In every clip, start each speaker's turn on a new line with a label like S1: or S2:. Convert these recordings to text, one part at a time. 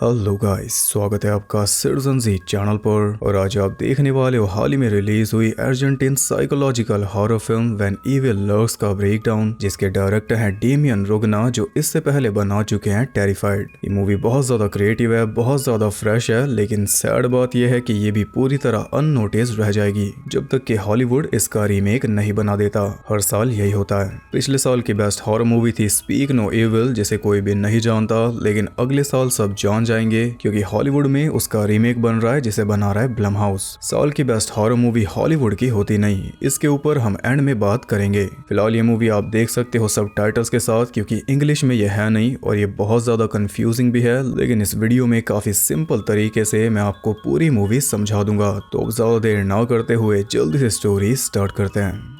S1: Hello guys, स्वागत है आपका सिटीजन जी चैनल पर। और आज आप देखने वाले हो हाल ही में रिलीज हुई Argentine psychological horror film when evil lurks का ब्रेकडाउन, जिसके डायरेक्टर हैं डेमियन रुगना, जो इससे पहले बना चुके हैं टेरिफाइड। ये मूवी बहुत ज्यादा क्रिएटिव है, बहुत ज्यादा फ्रेश है, लेकिन सैड बात यह है कि ये भी पूरी तरह अननोटिस रह जाएगी जब तक कि हॉलीवुड इसका रीमेक नहीं बना देता। हर साल यही होता है। पिछले साल की बेस्ट हॉरर मूवी थी स्पीक नो इविल, जिसे कोई भी नहीं जानता, लेकिन अगले साल सब जान जाएंगे क्योंकि हॉलीवुड में उसका रीमेक बन रहा है जिसे बना रहा है ब्लमहाउस। साल की बेस्ट हॉरर मूवी हॉलीवुड की होती नहीं, इसके ऊपर हम एंड में बात करेंगे। फिलहाल ये मूवी आप देख सकते हो सबटाइटल्स के साथ, क्योंकि इंग्लिश में ये है नहीं और ये बहुत ज्यादा कंफ्यूजिंग भी है, लेकिन इस वीडियो में काफी सिंपल तरीके से मैं आपको पूरी मूवी समझा दूंगा। तो अब ज्यादा देर ना करते हुए जल्दी से स्टोरी स्टार्ट करते हैं।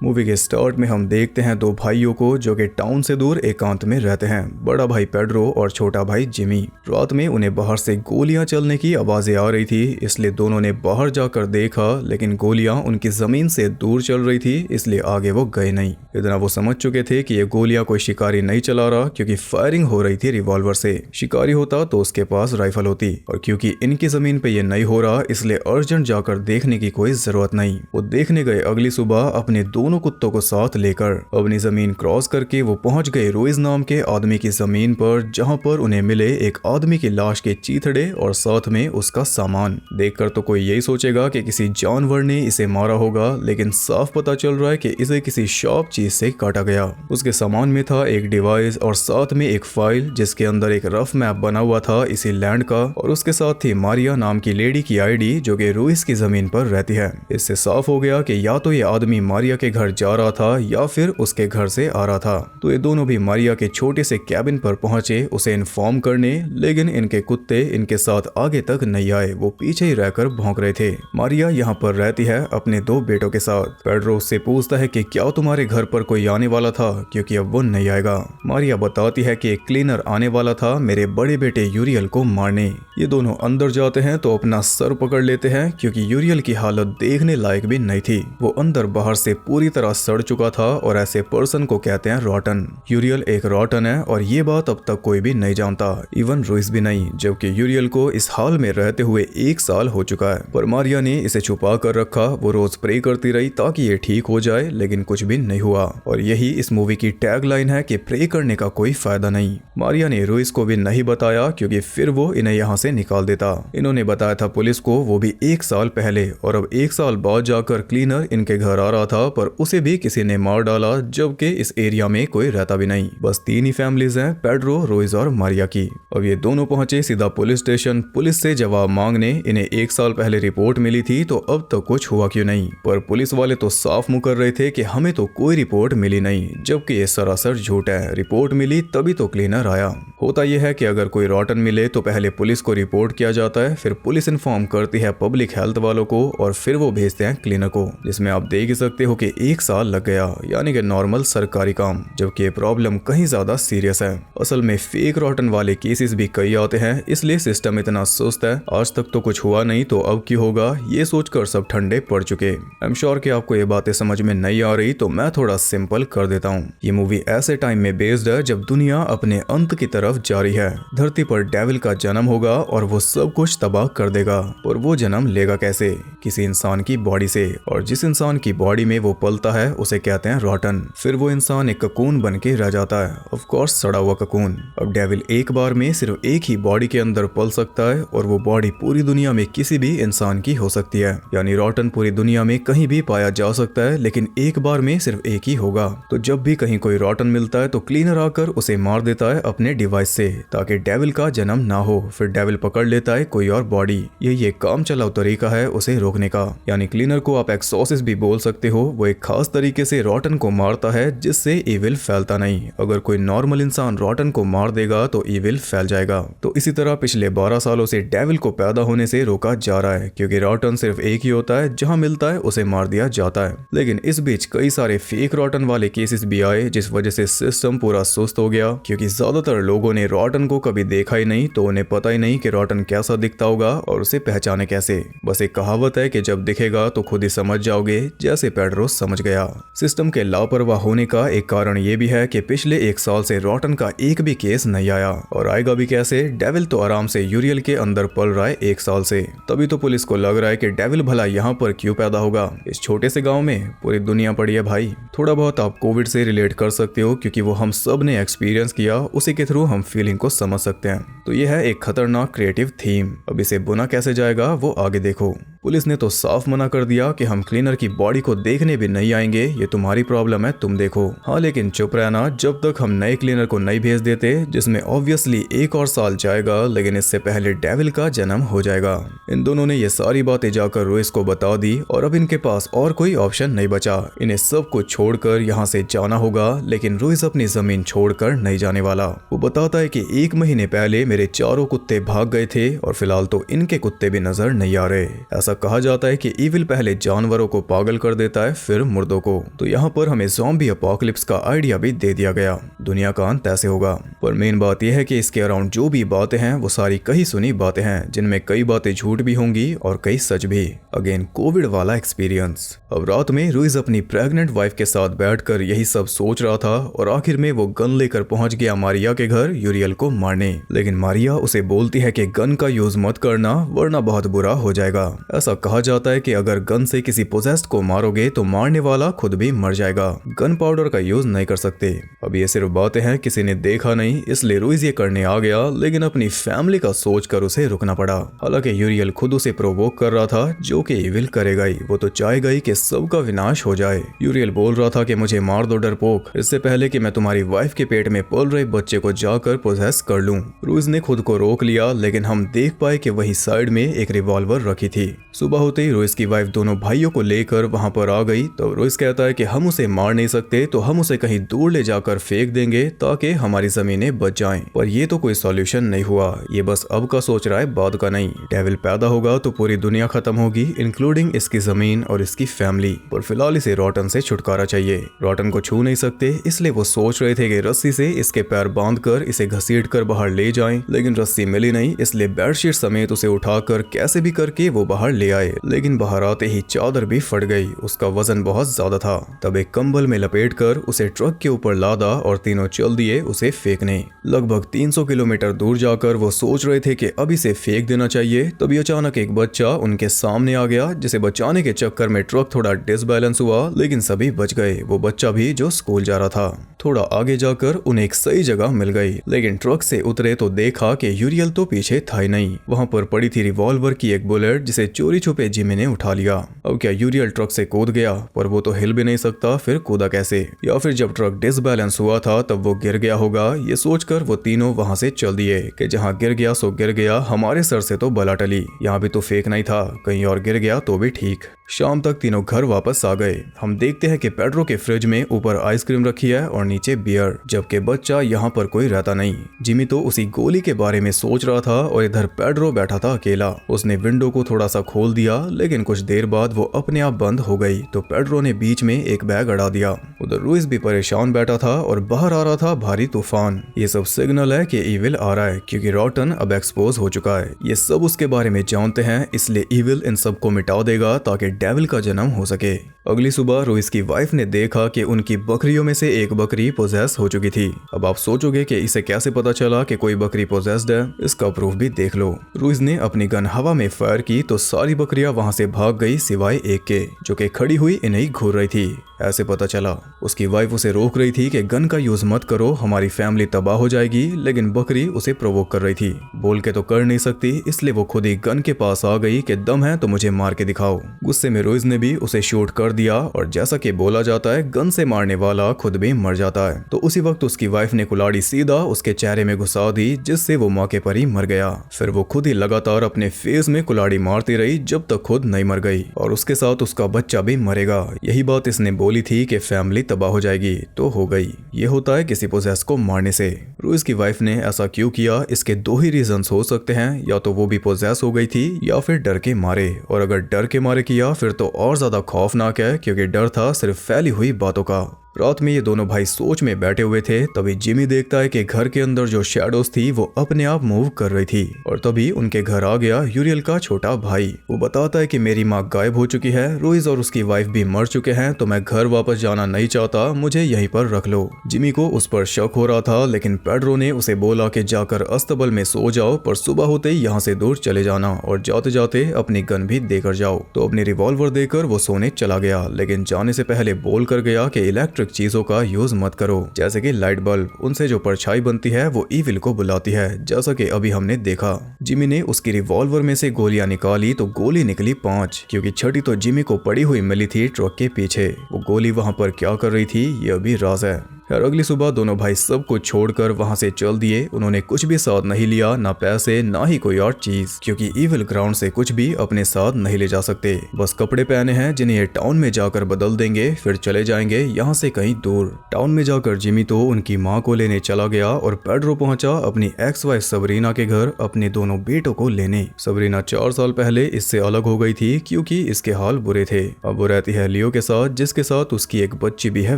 S1: मूवी के स्टार्ट में हम देखते हैं दो भाइयों को जो कि टाउन से दूर एकांत में रहते हैं। बड़ा भाई पेड्रो और छोटा भाई जिमी। रात में उन्हें बाहर से गोलियां चलने की आवाजें आ रही थी, इसलिए दोनों ने बाहर जाकर देखा, लेकिन गोलियां उनकी जमीन से दूर चल रही थी, इसलिए आगे वो गए नहीं। इतना वो समझ चुके थे कि ये गोलियां कोई शिकारी नहीं चला रहा, क्योंकि फायरिंग हो रही थी रिवॉल्वर से। शिकारी होता तो उसके पास राइफल होती, और क्योंकि इनकी जमीन पे ये नहीं हो रहा, इसलिए अर्जेंट जाकर देखने की कोई जरूरत नहीं। वो देखने गए अगली सुबह अपने दोनों कुत्तों को साथ लेकर। अपनी जमीन क्रॉस करके वो पहुंच गए रोइज नाम के आदमी की जमीन पर, जहां पर उन्हें मिले एक आदमी की लाश के चीथड़े और साथ में उसका सामान। देखकर तो कोई यही सोचेगा कि किसी जानवर ने इसे मारा होगा, लेकिन साफ पता चल रहा है कि इसे किसी शार्प चीज से काटा गया। उसके सामान में था एक डिवाइस और साथ में एक फाइल जिसके अंदर एक रफ मैप बना हुआ था इसी लैंड का, और उसके साथ थी मारिया नाम की लेडी की आईडी जो कि रोइज की जमीन पर रहती है। इससे साफ हो गया कि या तो ये आदमी मारिया के घर जा रहा था या फिर उसके घर से आ रहा था। तो ये दोनों भी मारिया के छोटे से कैबिन पर पहुंचे उसे इन्फॉर्म करने, लेकिन इनके कुत्ते इनके साथ आगे तक नहीं आए, वो पीछे ही रहकर भौंक रहे थे। मारिया यहाँ पर रहती है अपने दो बेटों के साथ। पेड्रो उससे पूछता है कि क्या तुम्हारे घर पर कोई आने वाला था, क्योंकि अब वो नहीं आएगा। मारिया बताती है कि एक क्लीनर आने वाला था मेरे बड़े बेटे यूरियल को मारने। ये दोनों अंदर जाते हैं तो अपना सर पकड़ लेते हैं, क्योंकि यूरियल की हालत देखने लायक भी नहीं थी। वो अंदर बाहर से पूरी तरह सड़ चुका था, और ऐसे पर्सन को कहते हैं रॉटन। यूरियल एक रॉटन है, और ये बात अब तक कोई भी नहीं जानता, इवन रोइस भी नहीं, जबकि यूरियल को इस हाल में रहते हुए 1 साल हो चुका है। पर मारिया ने इसे छुपा कर रखा। वो रोज प्रे करती रही ताकि ये ठीक हो जाए, लेकिन कुछ भी नहीं हुआ। और यही इस मूवी की टैग लाइन है कि प्रे करने का कोई फायदा नहीं। मारिया ने रोइस को भी नहीं बताया, क्योंकि फिर वो इन्हें यहाँ से निकाल देता। इन्होंने बताया था पुलिस को, वो भी 1 साल पहले, और अब 1 साल बाद जाकर क्लीनर इनके घर आ रहा था, पर उसे भी किसी ने मार डाला, जबकि इस एरिया में कोई रहता भी नहीं। बस 3 ही फैमिलीज हैं, पेड्रो, रोइज और मारिया की। अब ये दोनों पहुंचे सीधा पुलिस स्टेशन, पुलिस से जवाब मांगने। इन्हें 1 साल पहले रिपोर्ट मिली थी, तो अब तक कुछ हुआ क्यों नहीं। पर पुलिस वाले तो साफ मुकर रहे थे कि हमें तो कोई रिपोर्ट मिली नहीं, जबकि ये सरासर झूठ है। रिपोर्ट मिली तभी तो क्लीनर आया। होता यह है कि अगर कोई रॉटन मिले तो पहले पुलिस को रिपोर्ट किया जाता है, फिर पुलिस इन्फॉर्म करती है पब्लिक हेल्थ वालों को, और फिर वो भेजते हैं क्लीनर को, जिसमें आप देख ही सकते हो कि 1 साल लग गया, यानी कि नॉर्मल सरकारी काम, जबकि ये प्रॉब्लम कहीं ज्यादा सीरियस है। असल में फेक रॉटन वाले केसेस भी कई आते हैं, इसलिए सिस्टम इतना सुस्त है। आज तक तो कुछ हुआ नहीं, तो अब क्यों होगा, ये सोचकर सब ठंडे पड़ चुके। आई एम श्योर कि आपको ये बातें समझ में नहीं आ रही, तो मैं थोड़ा सिंपल कर देता हूँ। ये मूवी ऐसे टाइम में बेस्ड है जब दुनिया अपने अंत की तरफ जा रही है। धरती पर डेविल का जन्म होगा और वो सब कुछ तबाह कर देगा। और वो जन्म लेगा कैसे? किसी इंसान की बॉडी से, और जिस इंसान की बॉडी में वो पलता है उसे कहते हैं रॉटन। फिर वो इंसान एक ककून बन के रह जाता है, ऑफ कोर्स सड़ा हुआ ककून। अब डेविल एक बार में सिर्फ एक ही बॉडी के अंदर पल सकता है, और वो बॉडी पूरी दुनिया में किसी भी इंसान की हो सकती है। यानी रॉटन पूरी दुनिया में कहीं भी पाया जा सकता है, लेकिन एक बार में सिर्फ एक ही होगा। तो जब भी कहीं कोई रॉटन मिलता है तो क्लीनर आकर उसे मार देता है अपने डिवाइस से, ताकि डेविल का जन्म ना हो। फिर डेविल पकड़ लेता है कोई और बॉडी। ये काम चलाओ तरीका है उसे रोकने का। यानी क्लीनर को आप एक्सॉर्सिस्ट भी बोल सकते हो। वो एक एक खास तरीके से रॉटन को मारता है जिससे ईविल फैलता नहीं। अगर कोई नॉर्मल इंसान रॉटन को मार देगा तो ईविल फैल जाएगा। तो इसी तरह पिछले 12 सालों से डेविल को पैदा होने से रोका जा रहा है, क्योंकि रॉटन सिर्फ एक ही होता है, जहां मिलता है उसे मार दिया जाता है। लेकिन इस बीच कई सारे फेक रॉटन वाले केसेस भी आए, जिस वजह से सिस्टम पूरा सुस्त हो गया, क्योंकि ज्यादातर लोगों ने रॉटन को कभी देखा ही नहीं, तो उन्हें पता ही नहीं कि रॉटन कैसा दिखता होगा और उसे पहचाने कैसे। बस एक कहावत है कि जब दिखेगा तो खुद ही समझ जाओगे, जैसे पेड्रो समझ गया। सिस्टम के लापरवाह होने का एक कारण ये भी है कि पिछले 1 साल से रॉटन का एक भी केस नहीं आया, और आएगा भी कैसे। डेविल तो आराम से यूरियल के अंदर पल रहा है 1 साल से। तभी तो पुलिस को लग रहा है कि डेविल भला यहाँ पर क्यों पैदा होगा, इस छोटे से गांव में। पूरी दुनिया पड़ी है भाई। थोड़ा बहुत आप कोविड से रिलेट कर सकते हो, क्योंकि वो हम सब ने एक्सपीरियंस किया, उसी के थ्रू हम फीलिंग को समझ सकते हैं। तो ये है एक खतरनाक क्रिएटिव थीम। अब इसे बुना कैसे जाएगा वो आगे देखो। पुलिस ने तो साफ मना कर दिया कि हम क्लीनर की बॉडी को देखने भी नहीं आएंगे, ये तुम्हारी प्रॉब्लम है, तुम देखो। हाँ, लेकिन चुप रहना जब तक हम नए क्लीनर को नहीं भेज देते, जिसमें ऑब्वियसली 1 और साल जाएगा, लेकिन इससे पहले डेविल का जन्म हो जाएगा। इन दोनों ने ये सारी बातें जाकर रोइस को बता दी, और अब इनके पास और कोई ऑप्शन नहीं बचा। इन्हें सब कुछ छोड़कर यहाँ से जाना होगा, लेकिन रोइस अपनी जमीन छोड़कर नहीं जाने वाला। वो बताता है कि 1 महीने पहले मेरे 4 कुत्ते भाग गए थे, और फिलहाल तो इनके कुत्ते भी नजर नहीं आ रहे। ऐसा कहा जाता है कि ईविल पहले जानवरों को पागल कर देता है, फिर मुर्दों को। तो यहाँ पर हमें ज़ॉम्बी अपोकलिप्स का आइडिया भी दे दिया गया। दुनिया का अंत ऐसे होगा। पर मेन बात यह है कि इसके अराउंड जो भी बातें हैं वो सारी कही सुनी बातें हैं, जिनमें कई बातें झूठ भी होंगी और कई सच भी। अगेन कोविड वाला एक्सपीरियंस। अब रात में रुइस अपनी प्रेग्नेंट वाइफ के साथ बैठकर यही सब सोच रहा था, और आखिर में वो गन लेकर पहुंच गया मारिया के घर यूरियल को मारने। लेकिन मारिया उसे बोलती है कि गन का यूज मत करना, वरना बहुत बुरा हो जाएगा। ऐसा कहा जाता है कि अगर गन से किसी पोजेस्ड को मारोगे तो मारने वाला खुद भी मर जाएगा। गन पाउडर का यूज नहीं कर सकते। अब ये सिर्फ बातें हैं, किसी ने देखा नहीं, इसलिए रुइस ये करने आ गया, लेकिन अपनी फैमिली का सोचकर उसे रुकना पड़ा। हालांकि यूरियल खुद उसे प्रोवोक कर रहा था, जो कि ईविल करेगा ही। वो तो चाहेगा ही कि सबका विनाश हो जाए। यूरियल बोल रहा था कि मुझे मार दो डरपोक, इससे पहले कि मैं तुम्हारी वाइफ के पेट में पल रहे बच्चे को जाकर पोजेस कर लूं। रुइस ने खुद को रोक लिया, लेकिन हम देख पाए कि वही साइड में एक रिवॉल्वर रखी थी। सुबह होते ही रोइस की वाइफ दोनों भाइयों को लेकर वहां पर आ गई। तो रोइस कहता है कि हम उसे मार नहीं सकते, तो हम उसे कहीं दूर ले जाकर फेंक देंगे ताकि हमारी जमीनें बच जाएं। पर ये तो कोई सॉल्यूशन नहीं हुआ। ये बस अब का सोच रहा है, बाद का नहीं। डेविल पैदा होगा तो पूरी दुनिया खत्म होगी, इंक्लूडिंग इसकी जमीन और इसकी फैमिली। पर फिलहाल इसे रॉटन से छुटकारा चाहिए। रॉटन को छू नहीं सकते, इसलिए वो सोच रहे थे कि रस्सी से इसके पैर बांधकर इसे घसीट कर बाहर ले जाएं, लेकिन रस्सी मिली नहीं, इसलिए बेडशीट समेत उसे उठाकर कैसे भी करके वो बाहर ले आए। लेकिन बाहर आते ही चादर भी फट गई, उसका वजन बहुत ज्यादा था। तब एक कंबल में लपेटकर उसे ट्रक के ऊपर लादा और तीनों चल दिए उसे फेंकने। लगभग 300 किलोमीटर दूर जाकर वो सोच रहे थे कि अब इसे फेंक देना चाहिए। तभी अचानक एक बच्चा उनके सामने आ गया, जिसे बचाने के चक्कर में ट्रक थोड़ा डिसबैलेंस हुआ, लेकिन सभी बच गए। वो बच्चा भी जो स्कूल जा रहा था। थोड़ा आगे जाकर उन्हें एक सही जगह मिल गई, लेकिन ट्रक से उतरे तो देखा कि यूरियल तो पीछे था ही नहीं। वहां पर पड़ी थी रिवॉल्वर की एक बुलेट, जिसे चोरी छुपे जिमी ने उठा लिया। अब क्या यूरियल ट्रक से कूद गया? पर वो तो हिल भी नहीं सकता, फिर कूदा कैसे? या फिर जब ट्रक डिसबैलेंस हुआ था तब वो गिर गया होगा? ये सोचकर वो तीनों वहां से चल दिए कि जहां गिर गया सो गिर गया, हमारे सर से तो बला टली। यहाँ भी तो फेंकना ही था, कहीं और गिर गया तो भी ठीक। शाम तक तीनों घर वापस आ गए। हम देखते हैं कि पेड्रो के फ्रिज में ऊपर आइसक्रीम रखी है और नीचे बियर, जबकि बच्चा यहाँ पर कोई रहता नहीं। जिमी तो उसी गोली के बारे में सोच रहा था और इधर पेड्रो बैठा था अकेला। उसने विंडो को थोड़ा सा खोल दिया, लेकिन कुछ देर बाद वो अपने आप बंद हो गई। तो पेड्रो ने बीच में एक बैग अड़ा दिया। उधर रुइस भी परेशान बैठा था और बाहर आ रहा था भारी तूफान। ये सब सिग्नल है कि ईविल आ रहा है, क्योंकि रॉटन अब एक्सपोज हो चुका है। ये सब उसके बारे में जानते हैं, इसलिए ईविल इन सब को मिटा देगा ताकि डेविल का जन्म हो सके। अगली सुबह रुइस की वाइफ ने देखा कि उनकी बकरियों में से एक बकरी पोजेस हो चुकी थी। अब आप सोचोगे कि इसे कैसे पता चला कि कोई बकरी पोजेस्ड है? इसका प्रूफ भी देख लो। रुइस ने अपनी गन हवा में फायर की तो सारी बकरियां वहां से भाग गई सिवाय एक के, जो कि खड़ी हुई इन्हें घूर रही थी। ऐसे पता चला। उसकी वाइफ उसे रोक रही थी कि गन का यूज मत करो, हमारी फैमिली तबाह हो जाएगी, लेकिन बकरी उसे प्रोवोक कर रही थी। बोल के तो कर नहीं सकती, इसलिए वो खुद ही गन के पास आ गई कि दम है तो मुझे मार के दिखाओ। गुस्से में रुइस ने भी उसे शूट कर दिया, और जैसा कि बोला जाता है गन से मारने वाला खुद भी मर जाता है। तो उसी वक्त उसकी वाइफ ने कुल्हाड़ी सीधा उसके चेहरे में घुसा दी, जिससे वो मौके पर ही मर गया। फिर वो खुद ही लगातार अपने फेस में कुल्हाड़ी मारती रही जब तक खुद नहीं मर गई, और उसके साथ उसका बच्चा भी मरेगा। यही बात इसने बोली थी कि फैमिली तबाह हो जाएगी, तो हो गई। ये होता है किसी पोजेस को मारने से। रोइस की वाइफ ने ऐसा क्यों किया, इसके दो ही रीजंस हो सकते हैं, या तो वो भी पोजेस हो गई थी या फिर डर के मारे। और अगर डर के मारे किया फिर तो और ज्यादा खौफनाक है, क्योंकि डर था सिर्फ फैली हुई बातों का। रात में ये दोनों भाई सोच में बैठे हुए थे, तभी जिमी देखता है कि घर के अंदर जो शैडोज थी वो अपने आप मूव कर रही थी। और तभी उनके घर आ गया यूरियल का छोटा भाई। वो बताता है कि मेरी माँ गायब हो चुकी है, रोइस और उसकी वाइफ भी मर चुके हैं, तो मैं घर वापस जाना नहीं चाहता, मुझे यहीं पर रख लो। जिमी को उस पर शक हो रहा था, लेकिन पेड्रो ने उसे बोला कि जाकर अस्तबल में सो जाओ, पर सुबह होते ही यहाँ से दूर चले जाना और जाते जाते अपनी गन भी देकर जाओ। तो अपनी रिवॉल्वर देकर वो सोने चला गया, लेकिन जाने से पहले बोल कर गया कि इलेक्ट्रिक चीजों का यूज मत करो, जैसे कि लाइट बल्ब। उनसे जो परछाई बनती है वो ईविल को बुलाती है, जैसा कि अभी हमने देखा। जिमी ने उसकी रिवॉल्वर में से गोलियां निकाली तो गोली निकली 5, क्योंकि छठी तो जिमी को पड़ी हुई मिली थी ट्रक के पीछे। वो गोली वहां पर क्या कर रही थी ये अभी राज है। यार अगली सुबह दोनों भाई सब कुछ छोड़कर वहां से चल दिए। उन्होंने कुछ भी साथ नहीं लिया, ना पैसे ना ही कोई और चीज, क्योंकि ईविल ग्राउंड से कुछ भी अपने साथ नहीं ले जा सकते। बस कपड़े पहने हैं जिन्हें ये टाउन में जाकर बदल देंगे, फिर चले जाएंगे यहाँ से कहीं दूर। टाउन में जाकर जिमी तो उनकी माँ को लेने चला गया और पेड्रो पहुंचा अपनी एक्स वाइफ सबरीना के घर अपने दोनों बेटों को लेने। सबरीना 4 साल पहले इससे अलग हो गई थी, क्योंकि इसके हाल बुरे थे। अब वो रहती है लियो के साथ, जिसके साथ उसकी एक बच्ची भी है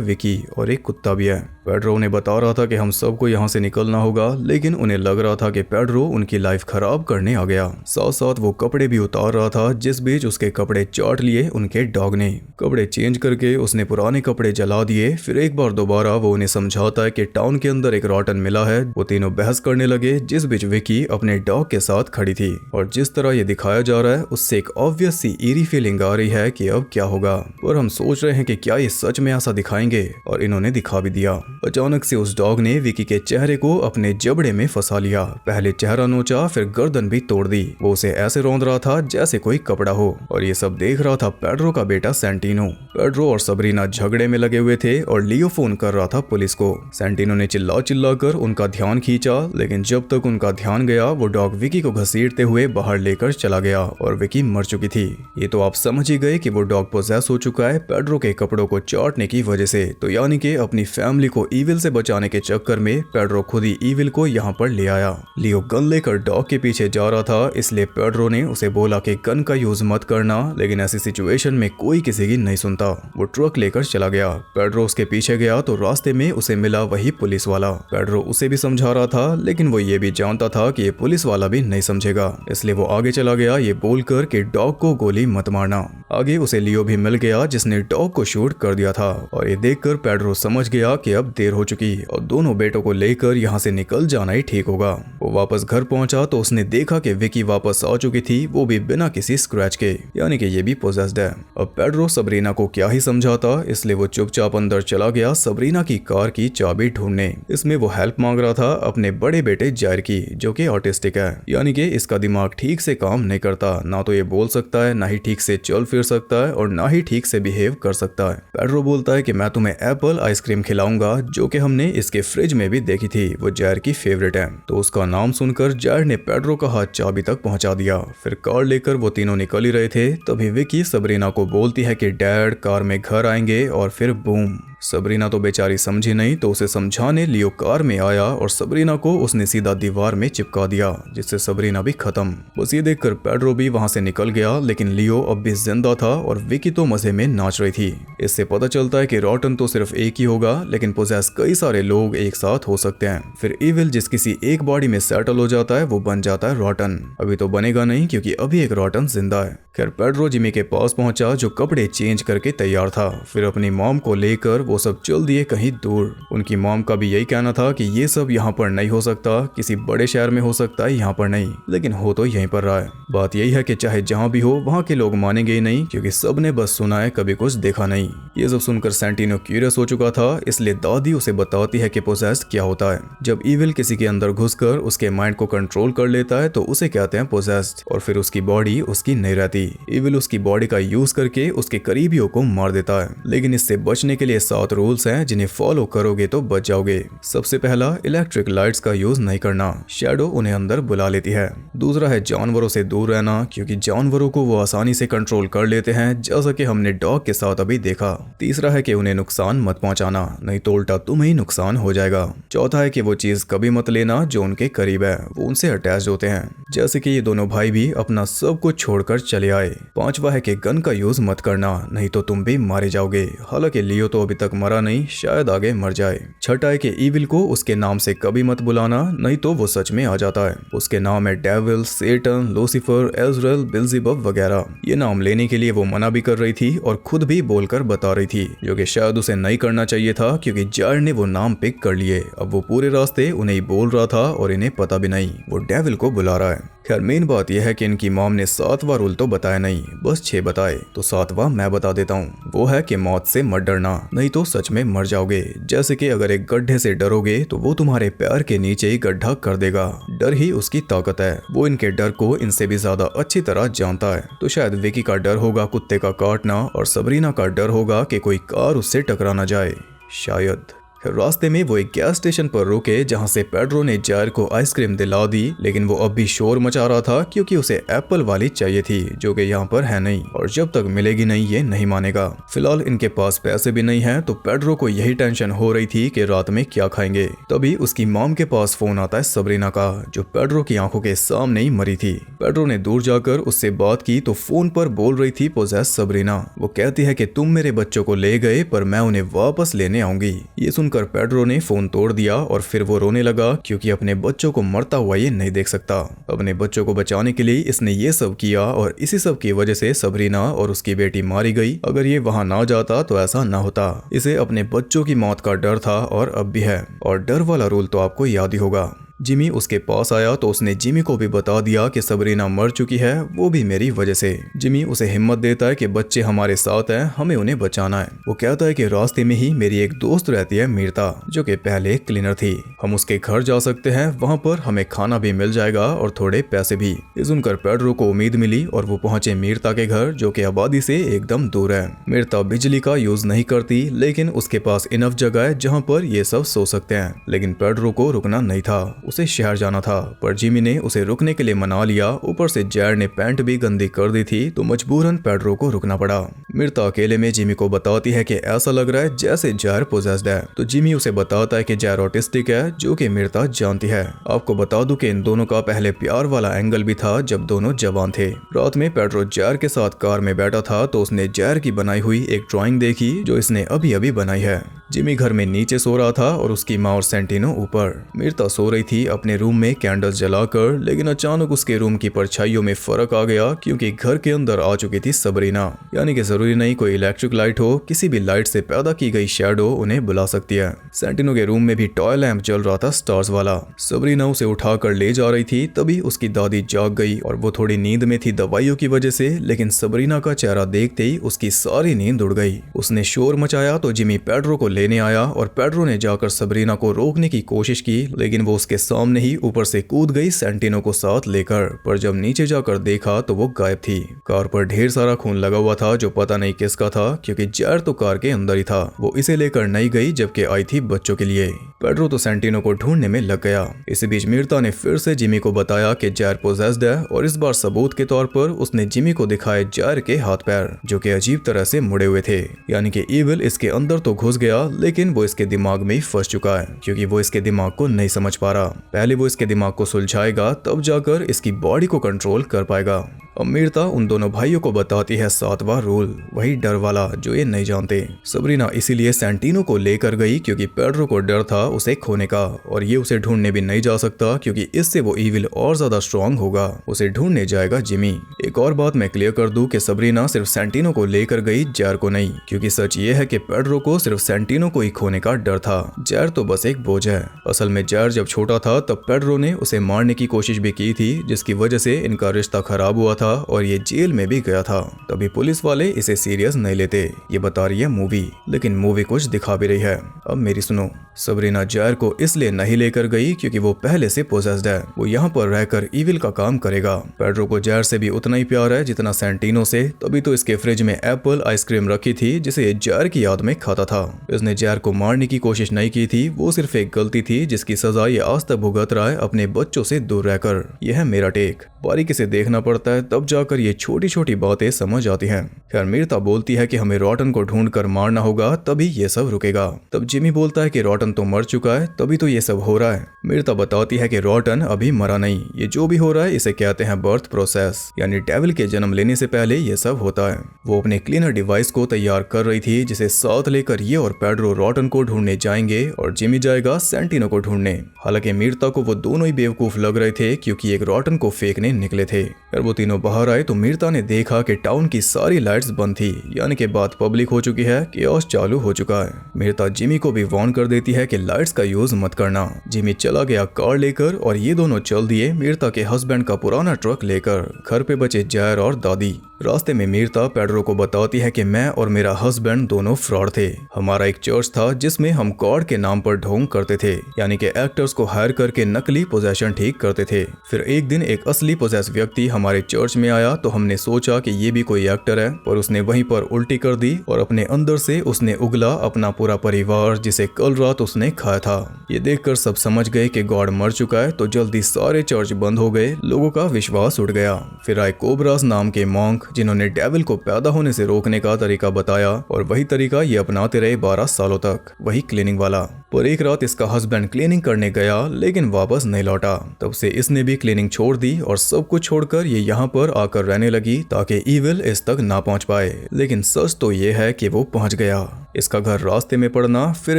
S1: विकी, और एक कुत्ता भी है। पेड्रो ने बता रहा था कि हम सबको यहाँ से निकलना होगा, लेकिन उन्हें लग रहा था कि पेड्रो उनकी लाइफ खराब करने आ गया। साथ साथ वो कपड़े भी उतार रहा था, जिस बीच उसके कपड़े चाट लिए उनके डॉग ने। कपड़े चेंज करके उसने पुराने कपड़े जला दिए। फिर एक बार दोबारा वो उन्हें समझाता है कि टाउन के अंदर एक रॉटन मिला है। वो तीनों बहस करने लगे, जिस बीच विकी अपने डॉग के साथ खड़ी थी। और जिस तरह ये दिखाया जा रहा है उससे एक ऑब्वियस सी ईरी फीलिंग आ रही है कि अब क्या होगा। और हम सोच रहे हैं कि क्या ये सच में ऐसा दिखाएंगे, और इन्होंने दिखा भी दिया। अचानक से उस डॉग ने विकी के चेहरे को अपने जबड़े में फंसा लिया। पहले चेहरा नोचा, फिर गर्दन भी तोड़ दी। वो उसे ऐसे रौंद रहा था जैसे कोई कपड़ा हो। और ये सब देख रहा था पेड्रो का बेटा सेंटिनो। पेड्रो और सबरीना झगड़े में लगे हुए थे और लियो फोन कर रहा था पुलिस को। सेंटिनो ने चिल्ला चिल्ला कर उनका ध्यान खींचा, लेकिन जब तक उनका ध्यान गया वो डॉग विकी को घसीटते हुए बाहर लेकर चला गया और विकी मर चुकी थी। ये तो आप समझ ही गए कि वो डॉग पोजेस हो चुका है पेड्रो के कपड़ों को चाटने की वजह से। तो यानी कि अपनी फैमिली को ईविल से बचाने के चक्कर में पेड्रो खुद ही ईविल को यहाँ पर ले आया। लियो गन लेकर डॉग के पीछे जा रहा था, इसलिए पेड्रो ने उसे बोला कि गन का यूज मत करना, लेकिन ऐसी सिचुएशन में कोई किसी की नहीं सुनता। वो ट्रक लेकर चला गया। पेड्रो उसके पीछे गया तो रास्ते में उसे मिला वही पुलिस वाला। पेड्रो उसे भी समझा रहा था, लेकिन वो ये भी जानता था कि ये पुलिस वाला भी नहीं समझेगा, इसलिए वो आगे चला गया ये बोलकर कि डॉग को गोली मत मारना। आगे उसे लियो भी मिल गया, जिसने डॉग को शूट कर दिया था। और ये देखकर पेड्रो समझ गया कि अब देर हो चुकी और दोनों बेटों को लेकर यहाँ से निकल जाना ही ठीक होगा। वो वापस घर पहुंचा तो उसने देखा कि विकी वापस आ चुकी थी, वो भी बिना किसी स्क्रैच के, यानी कि ये भी पोजेस्ड है। अब पेड्रो सबरीना को क्या ही समझाता, इसलिए वो चुपचाप अंदर चला गया सबरीना की कार की चाबी ढूंढने। इसमें वो हेल्प मांग रहा था अपने बड़े बेटे जायर की, जो कि ऑटिस्टिक है, यानी कि इसका दिमाग ठीक से काम नहीं करता। ना तो ये बोल सकता है, ना ही ठीक से चल फिर सकता है, और ना ही ठीक से बिहेव कर सकता है। पेड्रो बोलता है कि मैं तुम्हें एप्पल आइसक्रीम खिलाऊंगा, जो कि हमने इसके फ्रिज में भी देखी थी, वो जायर की फेवरेट है। तो उसका नाम सुनकर जायर ने पेड्रो का हाथ चाबी तक पहुंचा दिया। फिर कार लेकर वो तीनों निकल ही रहे थे, तभी विकी सबरीना को बोलती है कि डैड कार में घर आएंगे, और फिर बूम। सबरीना तो बेचारी समझी नहीं, तो उसे समझाने लियो कार में आया और सबरीना को उसने सीधा दीवार में चिपका दिया, जिससे सबरीना भी खत्म। बस ये देखकर पेड्रो भी वहां से निकल गया, लेकिन लियो अब भी जिंदा था और विकी तो मजे में नाच रही थी। इससे पता चलता है कि रॉटन तो सिर्फ एक ही होगा, लेकिन पोजेस कई सारे लोग एक साथ हो सकते हैं। फिर ईविल जिस किसी एक बॉडी में सेटल हो जाता है वो बन जाता है रॉटन। अभी तो बनेगा नहीं, क्योंकि अभी एक रॉटन जिंदा है। खैर पेड्रो जिमी के पास पहुंचा, जो कपड़े चेंज करके तैयार था। फिर अपनी मॉम को लेकर वो सब चल दिए कहीं दूर। उनकी मॉम का भी यही कहना था कि ये सब यहाँ पर नहीं हो सकता, किसी बड़े शहर में हो सकता है, यहाँ पर नहीं, लेकिन हो तो यहीं पर रहा है। बात यही है कि चाहे जहाँ भी हो वहाँ के लोग मानेंगे ही नहीं, क्योंकि सब ने बस सुना है, कभी कुछ देखा नहीं। ये सब सुनकर सेंटिनो क्यूरियस हो चुका था, इसलिए दादी उसे बताती है कि पोजेस्ड क्या होता है। जब ईविल किसी के अंदर घुसकर उसके माइंड को कंट्रोल कर लेता है तो उसे कहते हैं पोजेस्ड, और फिर उसकी बॉडी उसकी नहीं रहती। ईविल उसकी बॉडी का यूज करके उसके करीबियों को मार देता है, लेकिन इससे बचने के लिए साथ 7 रूल्स हैं जिन्हें फॉलो करोगे तो बच जाओगे। सबसे पहला, इलेक्ट्रिक लाइट्स का यूज नहीं करना, शैडो उन्हें अंदर बुला लेती है। दूसरा है जानवरों से दूर रहना, क्योंकि जानवरों को वो आसानी से कंट्रोल कर लेते हैं, जैसा कि हमने डॉग के साथ अभी देखा। तीसरा है कि उन्हें नुकसान मत पहुंचाना, नहीं तो उल्टा तुम्हें ही नुकसान हो जाएगा। चौथा है कि वो चीज कभी मत लेना जो उनके करीब है, वो उनसे अटैच होते हैं, जैसे कि ये दोनों भाई भी अपना सब कुछ छोड़कर चले आए। पांचवा है कि गन का यूज मत करना, नहीं तो तुम भी मारे जाओगे। हालांकि लियो तो अभी तक मरा नहीं, शायद आगे मर जाए। छठा है कि ईविल को उसके नाम से कभी मत बुलाना, नहीं तो वो सच में आ जाता है। उसके नाम है डेविल, सेटन, लूसीफर, एजरेल, बेल्जेबब वगैरह। ये नाम लेने के लिए वो मना भी कर रही थी और खुद भी बोलकर बता रही थी, जो कि शायद उसे नहीं करना चाहिए था, क्योंकि जायर ने वो नाम पिक कर लिए। अब वो पूरे रास्ते उन्हें ही बोल रहा था और इन्हें पता भी नहीं वो डेविल को बुला रहा है। खैर मेन बात यह है कि इनकी मॉम ने 7वां रूल तो बताया नहीं, बस 6 बताए, तो 7वां मैं बता देता हूँ। वो है कि मौत से मत डरना, नहीं तो सच में मर जाओगे। जैसे कि अगर एक गड्ढे से डरोगे तो वो तुम्हारे पैर के नीचे ही गड्ढा कर देगा। डर ही उसकी ताकत है, वो इनके डर को इनसे भी ज्यादा अच्छी तरह जानता है। तो शायद विकी का डर होगा कुत्ते का काटना और सबरीना का डर होगा कि कोई कार उससे टकरा ना जाए, शायद। रास्ते में वो एक गैस स्टेशन पर रुके, जहां से पेड्रो ने जायर को आइसक्रीम दिला दी, लेकिन वो अब भी शोर मचा रहा था क्योंकि उसे एप्पल वाली चाहिए थी, जो कि यहाँ पर है नहीं, और जब तक मिलेगी नहीं ये नहीं मानेगा। फिलहाल इनके पास पैसे भी नहीं है, तो पेड्रो को यही टेंशन हो रही थी कि रात में क्या खाएंगे। तभी उसकी मॉम के पास फोन आता है सबरीना का, जो पेड्रो की आंखों के सामने ही मरी थी। पेड्रो ने दूर जाकर उससे बात की तो फोन पर बोल रही थी पोजेस सबरीना। वो कहती है कि तुम मेरे बच्चों को ले गए, पर मैं उन्हें वापस लेने आऊंगी। ये सुनकर पेड्रो ने फोन तोड़ दिया और फिर वो रोने लगा, क्योंकि अपने बच्चों को मरता हुआ ये नहीं देख सकता। अपने बच्चों को बचाने के लिए इसने ये सब किया और इसी सब की वजह से सबरीना और उसकी बेटी मारी गई। अगर ये वहां ना जाता तो ऐसा ना होता। इसे अपने बच्चों की मौत का डर था और अब भी है। और डर वाला रूल तो आपको याद ही होगा। जिमी उसके पास आया तो उसने जिमी को भी बता दिया कि सबरीना मर चुकी है, वो भी मेरी वजह से। जिमी उसे हिम्मत देता है कि बच्चे हमारे साथ हैं, हमें उन्हें बचाना है। वो कहता है कि रास्ते में ही मेरी एक दोस्त रहती है मीरता, जो कि पहले क्लीनर थी, हम उसके घर जा सकते हैं, वहाँ पर हमें खाना भी मिल जाएगा और थोड़े पैसे भी। ये सुनकर पेड्रो को उम्मीद मिली और वो पहुंचे मीरता के घर, जो कि आबादी से एकदम दूर है। मीरता बिजली का यूज नहीं करती, लेकिन उसके पास इनफ जगह है जहाँ पर ये सब सो सकते हैं। लेकिन पेड्रो को रुकना नहीं था, उसे शहर जाना था, पर जिमी ने उसे रुकने के लिए मना लिया। ऊपर से जायर ने पैंट भी गंदी कर दी थी, तो मजबूरन पेड्रो को रुकना पड़ा। मीरता अकेले में जिमी को बताती है कि ऐसा लग रहा है जैसे जायर पोजेस्ड है, तो जिमी उसे बताता है कि जायर ऑटिस्टिक है, जो कि मीरता जानती है। आपको बता दूं कि इन दोनों का पहले प्यार वाला एंगल भी था जब दोनों जवान थे। रात में पेड्रो जायर के साथ कार में बैठा था, तो उसने जायर की बनाई हुई एक ड्राइंग देखी, जो इसने अभी अभी बनाई है। जिमी घर में नीचे सो रहा था और उसकी माँ और सेंटिनो ऊपर। मीरता सो रही थी अपने रूम में कैंडल्स जलाकर, लेकिन अचानक उसके रूम की परछाइयों में फर्क आ गया, क्योंकि घर के अंदर आ चुकी थी सबरीना। यानी कि जरूरी नहीं कोई इलेक्ट्रिक लाइट हो, किसी भी लाइट से पैदा की गई शैडो उन्हें बुला सकती है। सेंटिनो के रूम में भी टॉय लैंप जल रहा था स्टार्स वाला। सबरीना उसे उठाकर ले जा रही थी, तभी उसकी दादी जाग गई और वो थोड़ी नींद में थी दवाइयों की वजह से, लेकिन सबरीना का चेहरा देखते ही उसकी सारी नींद उड़ गई। उसने शोर मचाया तो जिमी पेड्रो को लेने आया और पेड्रो ने जाकर सबरीना को रोकने की कोशिश की, लेकिन वो उसके सामने ही ऊपर से कूद गई सेंटिनो को साथ लेकर। पर जब नीचे जाकर देखा तो वो गायब थी। कार पर ढेर सारा खून लगा हुआ था, जो पता नहीं किसका था, क्योंकि जायर तो कार के अंदर ही था। वो इसे लेकर नहीं गई, जबकि आई थी बच्चों के लिए। पेड्रो तो सेंटिनो को ढूंढने में लग गया। इसी बीच मीरता ने फिर से जिमी को बताया कि जायर पोजेस्ड है, और इस बार सबूत के तौर पर उसने जिमी को दिखाए जायर के हाथ पैर, जो कि अजीब तरह से मुड़े हुए थे। यानी कि ईविल इसके अंदर तो घुस गया, लेकिन वो इसके दिमाग में ही फंस चुका है, क्योंकि वो इसके दिमाग को नहीं समझ पा रहा। पहले वो इसके दिमाग को सुलझाएगा, तब जाकर इसकी बॉडी को कंट्रोल कर पाएगा। अब मीरता उन दोनों भाइयों को बताती है 7वां रूल, वही डर वाला जो ये नहीं जानते। सबरीना इसीलिए सेंटिनो को लेकर गई, क्योंकि पेड्रो को डर था उसे खोने का, और ये उसे ढूंढने भी नहीं जा सकता, क्योंकि इससे वो ईविल और ज्यादा स्ट्रांग होगा। उसे ढूंढने जाएगा जिमी। एक और बात मैं क्लियर कर दूं कि सबरीना सिर्फ सेंटिनो को लेकर गई, जायर को नहीं, क्योंकि सच ये है कि पेड्रो को सिर्फ सेंटिनो को ही खोने का डर था। जायर तो बस एक बोझ है। असल में जायर जब छोटा था तब पेड्रो ने उसे मारने की कोशिश भी की थी, जिसकी वजह से इनका रिश्ता खराब हुआ था था और ये जेल में भी गया था। तभी पुलिस वाले इसे सीरियस नहीं लेते। ये बता रही है मूवी, लेकिन मूवी कुछ दिखा भी रही है। अब मेरी सुनो, सबरीना जैर को इसलिए नहीं लेकर गई क्योंकि वो पहले से पोजेस्ड है। वो यहाँ पर रहकर इविल का काम करेगा। पेड्रो को जैर से भी उतना ही प्यार है जितना सेंटिनो से। तभी तो इसके फ्रिज में एप्पल आइसक्रीम रखी थी जिसे ये जैर की याद में खाता था। इसने जैर को मारने की कोशिश नहीं की थी, वो सिर्फ एक गलती थी जिसकी सजा ये आज तक भुगत रहा है अपने बच्चों से दूर रहकर। यह है मेरा टेक। बारीकी से देखना पड़ता है तब जाकर ये छोटी छोटी बातें समझ आती हैं। खैर मीर्ता बोलती है कि हमें रॉटन को ढूंढकर मारना होगा तभी ये सब रुकेगा। तब जिमी बोलता है कि रॉटन तो मर चुका है तभी तो ये सब हो रहा है। मीर्ता बताती है कि रॉटन अभी मरा नहीं, ये जो भी हो रहा है इसे कहते हैं बर्थ प्रोसेस, यानी डेविल के जन्म लेने से पहले ये सब होता है। वो अपने क्लीनर डिवाइस को तैयार कर रही थी जिसे साथ लेकर ये और पेड्रो रॉटन को ढूंढने जाएंगे और जिमी जाएगा सेंटिनो को ढूंढने। हालांकि मीर्ता को वो दोनों ही बेवकूफ लग रहे थे क्योंकि एक रॉटन को फेंकने निकले थे। और वो तीनों बाहर आए तो मीर्ता ने देखा कि टाउन की सारी लाइट्स बंद थी, यानी कि बात पब्लिक हो चुकी है, केओस चालू हो चुका है। मीर्ता जिमी को भी वार्न कर देती है कि लाइट्स का यूज मत करना। जिमी चला गया कार लेकर और ये दोनों चल दिए मीर्ता के हस्बैंड का पुराना ट्रक लेकर। घर पे बचे जैर और दादी। रास्ते में मीर्ता पेड्रो को बताती है कि मैं और मेरा हस्बैंड दोनों फ्रॉड थे। हमारा एक चर्च था जिसमें हम गॉड के नाम पर ढोंग करते थे, यानी कि एक्टर्स को हायर करके नकली पोजेशन ठीक करते थे। फिर एक दिन एक असली पोजेस व्यक्ति हमारे चर्च में आया तो हमने सोचा कि ये भी कोई एक्टर है, पर उसने वहीं पर उल्टी कर दी और अपने अंदर से उसने उगला अपना पूरा परिवार जिसे कल रात उसने खाया था। ये देखकर सब समझ गए कि गॉड मर चुका है तो जल्दी सारे चर्च बंद हो गए। लोगों का विश्वास उठ गया। फिर आए कोबरास नाम के मॉन्क जिन्होंने डेविल को पैदा होने से रोकने का तरीका बताया और वही तरीका ये अपनाते रहे 12 सालों तक, वही क्लीनिंग वाला। पर एक रात इसका हस्बैंड क्लीनिंग करने गया लेकिन वापस नहीं लौटा। तब से इसने भी क्लीनिंग छोड़ दी और सब कुछ छोड़कर ये यहाँ पर आकर रहने लगी ताकि इविल इस तक ना पहुँच पाए। लेकिन सच तो ये है कि वो पहुँच गया। इसका घर रास्ते में पड़ना, फिर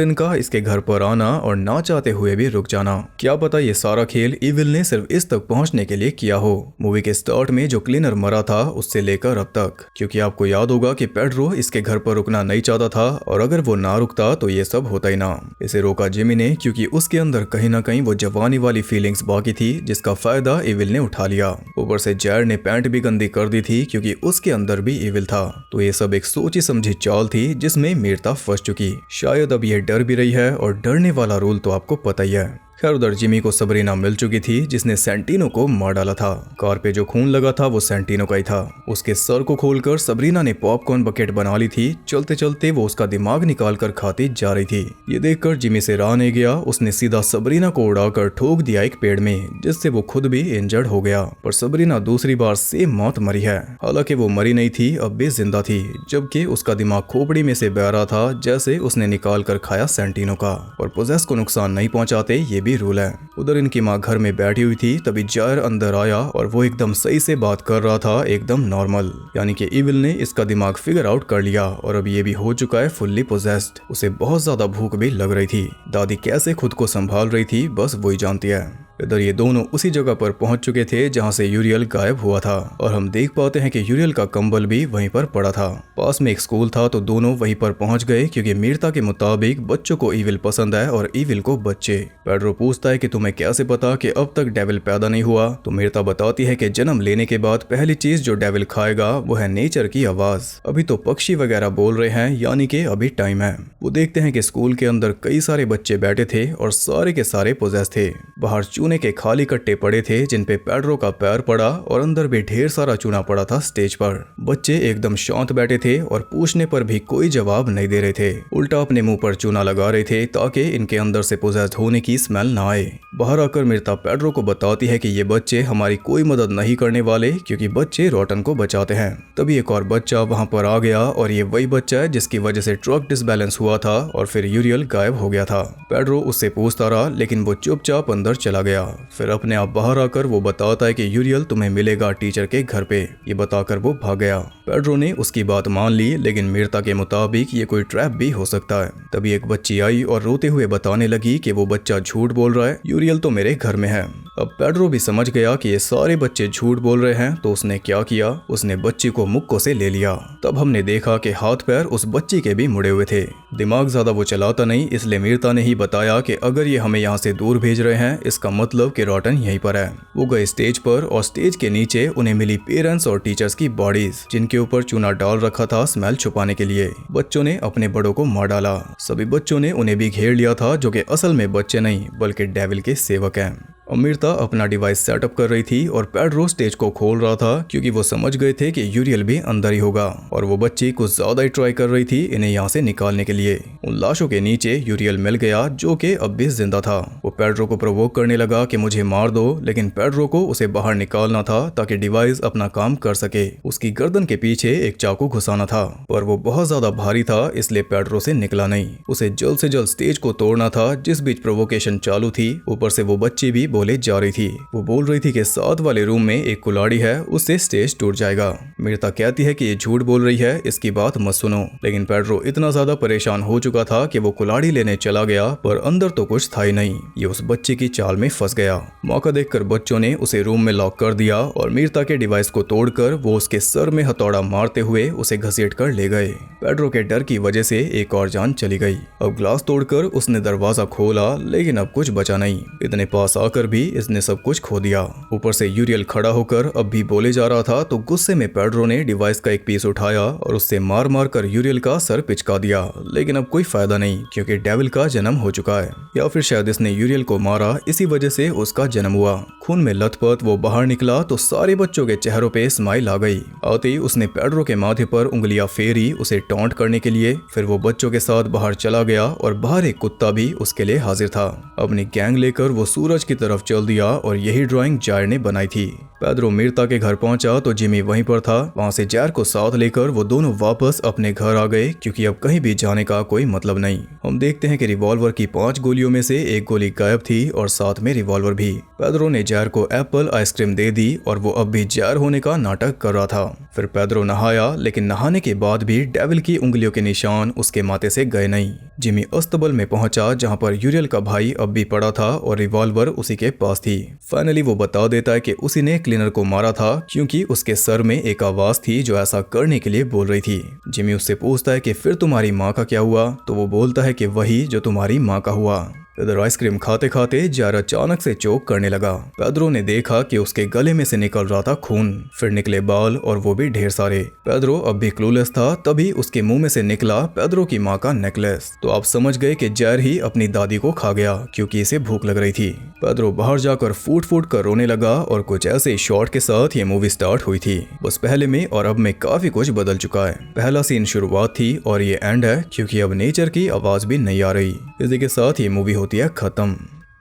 S1: इनका इसके घर पर आना और ना चाहते हुए भी रुक जाना। क्या पता ये सारा खेल इविल ने सिर्फ इस तक पहुंचने के लिए किया हो। मूवी के स्टार्ट में जो क्लीनर मरा था उससे लेकर अब तक, क्योंकि आपको याद होगा कि पेड्रो इसके घर पर रुकना नहीं चाहता था और अगर वो ना रुकता तो ये सब होता ही ना। इसे रोका जिमी ने क्योंकि उसके अंदर कहीं ना कहीं वो जवानी वाली फीलिंग्स बाकी थी जिसका फायदा इविल ने उठा लिया। ऊपर से जैर ने पैंट भी गंदी कर दी थी क्योंकि उसके अंदर भी इविल था। तो ये सब एक सोची समझी चाल थी जिसमें मीर्ता फंस चुकी। शायद अब ये डर भी रही है और डरने वाला रूल तो आपको पता ही है। खैर उधर जिमी को सबरीना मिल चुकी थी जिसने सेंटिनो को मार डाला था। कार पे जो खून लगा था वो सेंटिनो का ही था। उसके सर को खोलकर सबरीना ने पॉपकॉर्न बकेट बना ली थी। चलते चलते वो उसका दिमाग निकाल कर खाती जा रही थी। ये देखकर जिमी से रहा नहीं गया, उसने सीधा सबरीना को उड़ाकर ठोक दिया एक पेड़ में, जिससे वो खुद भी इंजर्ड हो गया। पर सबरीना दूसरी बार सेम मौत मरी है। हालांकि वो मरी नहीं थी, अब भी जिंदा थी, जबकि उसका दिमाग खोपड़ी में से बह रहा था जैसे उसने निकाल कर खाया सेंटिनो का। और पोजेस को नुकसान नहीं पहुंचाते ये भी रूल है। उधर इनकी माँ घर में बैठी हुई थी तभी जैर अंदर आया और वो एकदम सही से बात कर रहा था, एकदम नॉर्मल। यानी कि इविल ने इसका दिमाग फिगर आउट कर लिया और अब ये भी हो चुका है फुल्ली पोजेस्ड। उसे बहुत ज्यादा भूख भी लग रही थी। दादी कैसे खुद को संभाल रही थी बस वही जानती है। इधर ये दोनों उसी जगह पर पहुंच चुके थे जहां से यूरियल गायब हुआ था और हम देख पाते हैं कि यूरियल का कंबल भी वहीं पर पड़ा था। पास में एक स्कूल था तो दोनों वहीं पर पहुंच गए क्योंकि मीर्ता के मुताबिक बच्चों को इविल पसंद है और इविल को बच्चे। पेड्रो पूछता है कि तुम्हें कैसे पता कि अब तक डेविल पैदा नहीं हुआ, तो मीर्ता बताती है कि जन्म लेने के बाद पहली चीज जो डेविल खाएगा वो है नेचर की आवाज। अभी तो पक्षी वगैरह बोल रहे हैं, यानी कि अभी टाइम है। वो देखते हैं कि स्कूल के अंदर कई सारे बच्चे बैठे थे और सारे के सारे पोजेस थे। बाहर चूने के खाली कट्टे पड़े थे जिन पे पेड्रो का पैर पड़ा और अंदर भी ढेर सारा चूना पड़ा था स्टेज पर। बच्चे एकदम शांत बैठे थे और पूछने पर भी कोई जवाब नहीं दे रहे थे, उल्टा अपने मुंह पर चूना लगा रहे थे ताकि इनके अंदर से पोजेस्ड होने की स्मेल ना आए। बाहर आकर मीर्ता पेड्रो को बताती है कि ये बच्चे हमारी कोई मदद नहीं करने वाले क्योंकि बच्चे रॉटन को बचाते हैं। तभी एक और बच्चा वहां पर आ गया और ये वही बच्चा है जिसकी वजह से ट्रक डिसबैलेंस हुआ था और फिर यूरियल गायब हो गया था। पेड्रो उससे पूछता रहा लेकिन वो चुपचाप अंदर चला गया। फिर अपने आप बाहर आकर वो बताता है कि यूरियल तुम्हें मिलेगा टीचर के घर पे। ये बताकर वो भाग गया। पेड्रो ने उसकी बात मान ली लेकिन मीर्ता के मुताबिक ये कोई ट्रैप भी हो सकता है। तभी एक बच्ची आई और रोते हुए बताने लगी कि वो बच्चा झूठ बोल रहा है, यूरियल तो मेरे घर में है। अब पेड्रो भी समझ गया कि ये सारे बच्चे झूठ बोल रहे हैं, तो उसने क्या किया, उसने बच्ची को मुक्कों से ले लिया। तब हमने देखा कि हाथ पैर उस बच्ची के भी मुड़े हुए थे। दिमाग ज्यादा वो चलाता नहीं, इसलिए मीरता ने ही बताया कि अगर ये हमें यहाँ से दूर भेज रहे हैं, इसका मतलब कि रॉटन यहीं पर है। वो गए स्टेज पर और स्टेज के नीचे उन्हें मिली पेरेंट्स और टीचर्स की बॉडीज, जिनके ऊपर चूना डाल रखा था स्मेल छुपाने के लिए। बच्चों ने अपने बड़ों को मार डाला। सभी बच्चों ने उन्हें भी घेर लिया था, जो कि असल में बच्चे नहीं बल्कि डेविल के सेवक हैं। अमीरता अपना डिवाइस सेटअप कर रही थी और पेड्रो स्टेज को खोल रहा था, क्योंकि वो समझ गए थे कि यूरियल भी अंदर ही होगा और वो बच्ची कुछ ज्यादा ही ट्राई कर रही थी इन्हें यहाँ से निकालने के लिए। उन लाशों के नीचे यूरियल मिल गया, जो कि अब भी जिंदा था। वो पेड्रो को प्रोवोक करने लगा कि मुझे मार दो, लेकिन पेड्रो को उसे बाहर निकालना था ताकि डिवाइस अपना काम कर सके। उसकी गर्दन के पीछे एक चाकू घुसाना था, पर वो बहुत ज्यादा भारी था, इसलिए पेड्रो से निकला नहीं। उसे जल्द से जल्द स्टेज को तोड़ना था। जिस बीच प्रोवोकेशन चालू थी, ऊपर से वो बच्ची भी बोले जा रही थी। वो बोल रही थी कि साथ वाले रूम में एक कुल्हाड़ी है, उससे स्टेज टूट जाएगा। मीरता कहती है कि ये झूठ बोल रही है, इसकी बात मत सुनो। लेकिन पेड्रो इतना ज्यादा परेशान हो चुका था कि वो कुल्हाड़ी लेने चला गया, पर अंदर तो कुछ था ही नहीं। ये उस बच्चे की चाल में फंस गया। मौका देखकर बच्चों ने उसे रूम में लॉक कर दिया और मीरता के डिवाइस को तोड़कर वो उसके सर में हथौड़ा मारते हुए उसे घसीट कर ले गए। पेड्रो के डर की वजह से एक और जान चली गई। अब ग्लास तोड़कर उसने दरवाजा खोला, लेकिन अब कुछ बचा नहीं। इतने पास आकर भी इसने सब कुछ खो दिया। ऊपर से यूरियल खड़ा होकर अब भी बोले जा रहा था, तो गुस्से में पेड्रो ने डिवाइस का एक पीस उठाया और उससे मार मार कर यूरियल का सर पिचका दिया। लेकिन अब कोई फायदा नहीं, क्योंकि डेविल का जन्म हो चुका है, या फिर शायद इसने यूरियल को मारा, इसी वजह से उसका जन्म हुआ। खून में लथपथ वो बाहर निकला तो सारे बच्चों के चेहरों पे स्माइल आ गई। आते ही उसने पेड्रो के माथे पर उंगलियां फेरी उसे टॉन्ट करने के लिए। फिर वो बच्चों के साथ बाहर चला गया और बाहर एक कुत्ता भी उसके लिए हाजिर था। अपनी गैंग लेकर वो सूरज की तरफ चल दिया और यही ड्राइंग जायर ने बनाई थी। पेड्रो मीरता के घर पहुंचा तो जिमी वहीं पर था। वहां से जायर को साथ लेकर वो दोनों वापस अपने घर आ गए, क्योंकि अब कहीं भी जाने का कोई मतलब नहीं। हम देखते हैं कि रिवॉल्वर की 5 गोलियों में से एक गोली गायब थी और साथ में रिवॉल्वर भी। पेड्रो ने जायर को एप्पल आइसक्रीम दे दी और वो अब भी जायर होने का नाटक कर रहा था। फिर पेड्रो नहाया, लेकिन नहाने के बाद भी डेविल की उंगलियों के निशान उसके माथे से गए नहीं। जिमी अस्तबल में पहुंचा, जहां पर यूरियल का भाई अब भी पड़ा था और रिवॉल्वर उसी के पास थी। फाइनली वो बता देता है कि उसी ने क्लीनर को मारा था, क्योंकि उसके सर में एक आवाज थी जो ऐसा करने के लिए बोल रही थी। जिमी उससे पूछता है कि फिर तुम्हारी माँ का क्या हुआ, तो वो बोलता है कि वही जो तुम्हारी माँ का हुआ। इधर आइसक्रीम खाते खाते जायर अचानक से चोक करने लगा। पेड्रो ने देखा कि उसके गले में से निकल रहा था खून, फिर निकले बाल और वो भी ढेर सारे। पेड्रो अब भी क्लूलेस था, तभी उसके मुंह में से निकला पेड्रो की माँ का नेकलेस। तो आप समझ गए कि जायर ही अपनी दादी को खा गया, क्योंकि इसे भूख लग रही थी। पेड्रो बाहर जाकर फूट फूट कर रोने लगा और कुछ ऐसे शॉट के साथ ये मूवी स्टार्ट हुई थी। बस पहले में और अब में काफी कुछ बदल चुका है। पहला सीन शुरुआत थी और ये एंड है, क्योंकि अब नेचर की आवाज भी नहीं आ रही। इसी के साथ ये मूवी होती है खत्म।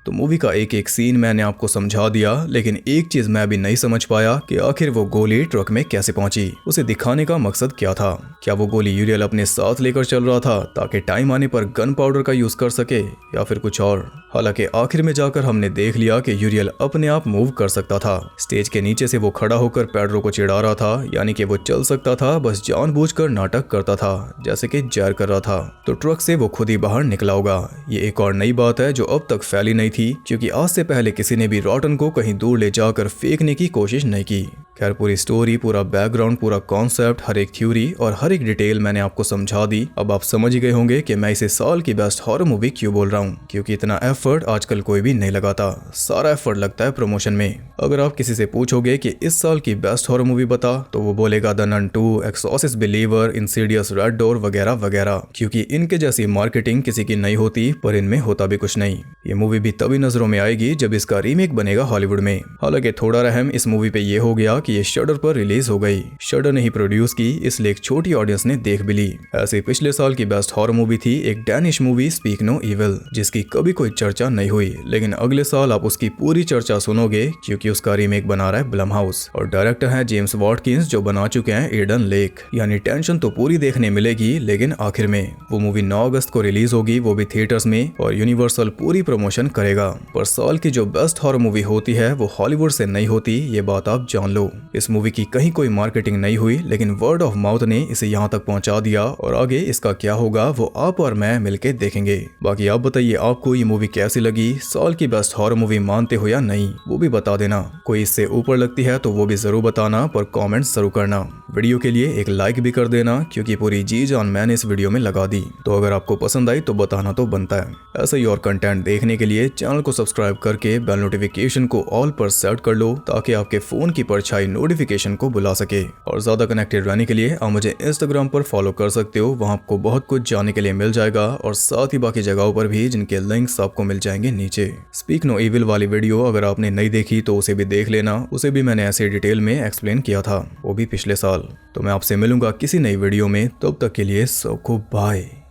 S1: तो मूवी का एक एक सीन मैंने आपको समझा दिया, लेकिन एक चीज मैं भी नहीं समझ पाया कि आखिर वो गोली ट्रक में कैसे पहुंची। उसे दिखाने का मकसद क्या था? क्या वो गोली यूरियल अपने साथ लेकर चल रहा था ताकि टाइम आने पर गन पाउडर का यूज कर सके, या फिर कुछ और? हालांकि आखिर में जाकर हमने देख लिया कि यूरियल अपने आप मूव कर सकता था। स्टेज के नीचे से वो खड़ा होकर पेड्रो को चिढ़ा रहा था, यानी कि वो चल सकता था, बस जानबूझकर नाटक करता था, जैसे कि जायर कर रहा था। तो ट्रक से वो खुद ही बाहर निकला होगा। ये एक और नई बात है जो अब तक फैली नहीं थी, क्योंकि आज से पहले किसी ने भी रॉटन को कहीं दूर ले जाकर फेंकने की कोशिश नहीं की। खैर, पूरी स्टोरी, पूरा बैकग्राउंड, पूरा कॉन्सेप्ट, हर एक थ्योरी और हर एक डिटेल मैंने आपको समझा दी। अब आप समझ गए होंगे कि मैं इसे साल की बेस्ट हॉरर मूवी क्यों बोल रहा हूँ, क्योंकि इतना एफर्ट आजकल कोई भी नहीं लगाता। सारा एफर्ट लगता है प्रमोशन में। अगर आप किसी से पूछोगे कि इस साल की बेस्ट हॉरर मूवी बता, तो वो बोलेगा the Nun 2, Exorcist Believer, Insidious, Red Door वगैरह वगैरह, क्योंकि इनके जैसी मार्केटिंग किसी की नहीं होती, पर इनमें होता भी कुछ नहीं। ये मूवी भी तभी नजरों में आएगी जब इसका रीमेक बनेगा हॉलीवुड में। हालांकि थोड़ा रहम इस मूवी पे ये हो गया कि ये शडर पर रिलीज हो गई। शडर ने ही प्रोड्यूस की, इसलिए एक छोटी ऑडियंस ने देख भी ली। ऐसे पिछले साल की बेस्ट हॉरर मूवी थी एक Danish movie Speak No Evil, जिसकी कभी कोई चर्चा नहीं हुई, लेकिन अगले साल आप उसकी पूरी चर्चा सुनोगे, क्योंकि उसका रीमेक बना रहा है ब्लमहाउस और डायरेक्टर है जेम्स वॉटकिंस, जो बना चुके हैं ईडन लेक। यानी टेंशन तो पूरी देखने मिलेगी, लेकिन आखिर में वो मूवी 9 अगस्त को रिलीज होगी, वो भी थिएटर्स में, और यूनिवर्सल पूरी प्रमोशन करेगा। पर साल की जो बेस्ट हॉरर मूवी होती है वो हॉलीवुड से नहीं होती, ये बात आप जान लो। इस मूवी की कहीं कोई मार्केटिंग नहीं हुई, लेकिन वर्ड ऑफ माउथ ने इसे यहाँ तक पहुँचा दिया और आगे इसका क्या होगा वो आप और मैं मिलके देखेंगे। बाकी आप बताइए आपको ये मूवी कैसी लगी, साल की बेस्ट हॉरर मूवी मानते हो या नहीं, वो भी बता देना। कोई इससे ऊपर लगती है तो वो भी जरूर बताना, पर कॉमेंट जरूर करना। वीडियो के लिए एक लाइक भी कर देना, क्योंकि पूरी जी जान मैंने इस वीडियो में लगा दी। तो अगर आपको पसंद आई तो बताना तो बनता है। ऐसा ही और कंटेंट देखने के लिए चैनल को सब्सक्राइब करके बेल नोटिफिकेशन को ऑल पर सेट कर लो, ताकि आपके फोन की परछाई नोटिफिकेशन को बुला सके। और ज्यादा कनेक्टेड रहने के लिए आप मुझे इंस्टाग्राम पर फॉलो कर सकते हो, वहां आपको बहुत कुछ जानने के लिए मिल जाएगा, और साथ ही बाकी जगहों पर भी जिनके लिंक्स आपको मिल जाएंगे नीचे। स्पीक नो इविल वाली वीडियो अगर आपने नहीं देखी तो उसे भी देख लेना, उसे भी मैंने ऐसे डिटेल में एक्सप्लेन किया था, वो भी पिछले साल। तो मैं आपसे मिलूंगा किसी नई वीडियो में, तब तक के लिए सबको बाय।